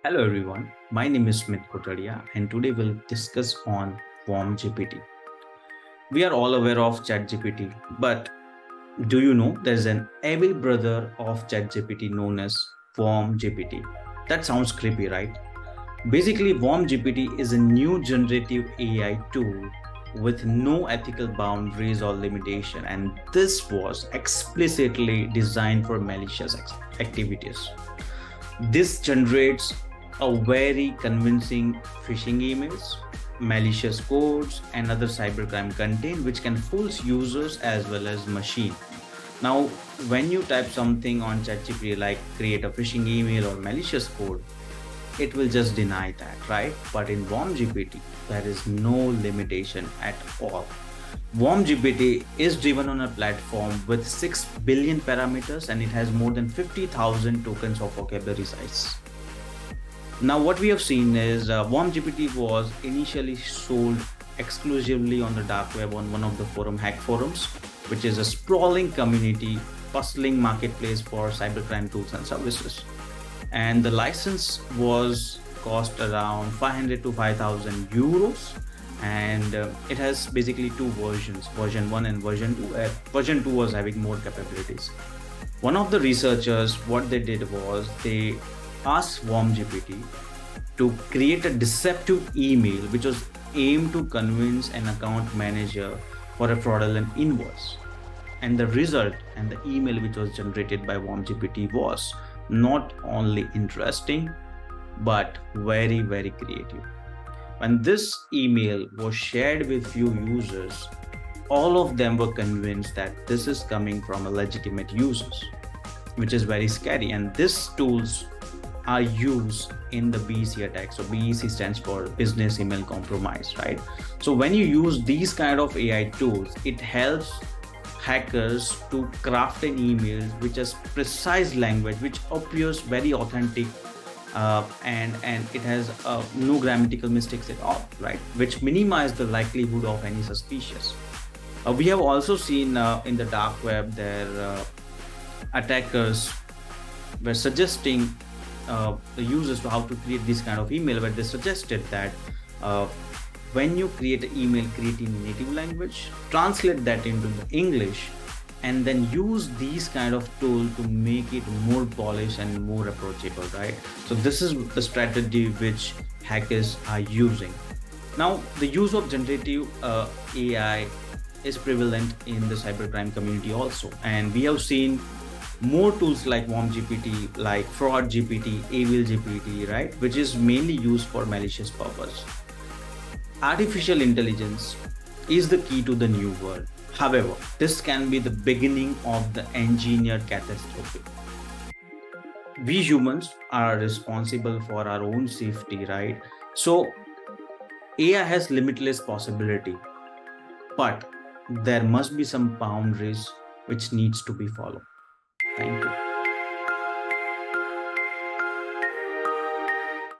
Hello everyone, my name is Smit Kotadiya and today we'll discuss on WormGPT. We are all aware of ChatGPT, but do you know there's an evil brother of ChatGPT known as WormGPT? That sounds creepy, right? Basically, WormGPT is a new generative AI tool with no ethical boundaries or limitation, and this was explicitly designed for malicious activities. This generates a very convincing phishing emails, malicious codes, and other cybercrime content which can fool users as well as machine. Now, when you type something on ChatGPT like create a phishing email or malicious code, it will just deny that, right? But in WormGPT, there is no limitation at all. WormGPT is driven on a platform with 6 billion parameters and it has more than 50,000 tokens of vocabulary size. Now, what we have seen is WormGPT was initially sold exclusively on the dark web on one of the hack forums, which is a sprawling community, bustling marketplace for cybercrime tools and services. And the license was cost around 500 to 5,000 euros. And it has basically two versions, version 1 and version 2. Version 2 was having more capabilities. One of the researchers, what they did was they asked WormGPT to create a deceptive email which was aimed to convince an account manager for a fraudulent invoice. And the result and the email which was generated by WormGPT was not only interesting but very, very creative. When this email was shared with few users, all of them were convinced that this is coming from a legitimate users, which is very scary. And these tools are used in the BEC attack. So BEC stands for business email compromise, right? So when you use these kind of AI tools, it helps hackers to craft an email which has precise language, which appears very authentic, and it has no grammatical mistakes at all, right? Which minimize the likelihood of any suspicious. We have also seen in the dark web there attackers were suggesting the users to how to create this kind of email, where they suggested that when you create an email, create in native language, translate that into English, and then use these kind of tool to make it more polished and more approachable, right? So this is the strategy which hackers are using. Now, the use of generative AI is prevalent in the cybercrime community also, and we have seen more tools like WormGPT, like FraudGPT, EvilGPT, right, which is mainly used for malicious purpose. Artificial intelligence is the key to the new world. However, this can be the beginning of the engineered catastrophe. We humans are responsible for our own safety, right? So AI has limitless possibility, but there must be some boundaries which needs to be followed. Thank you.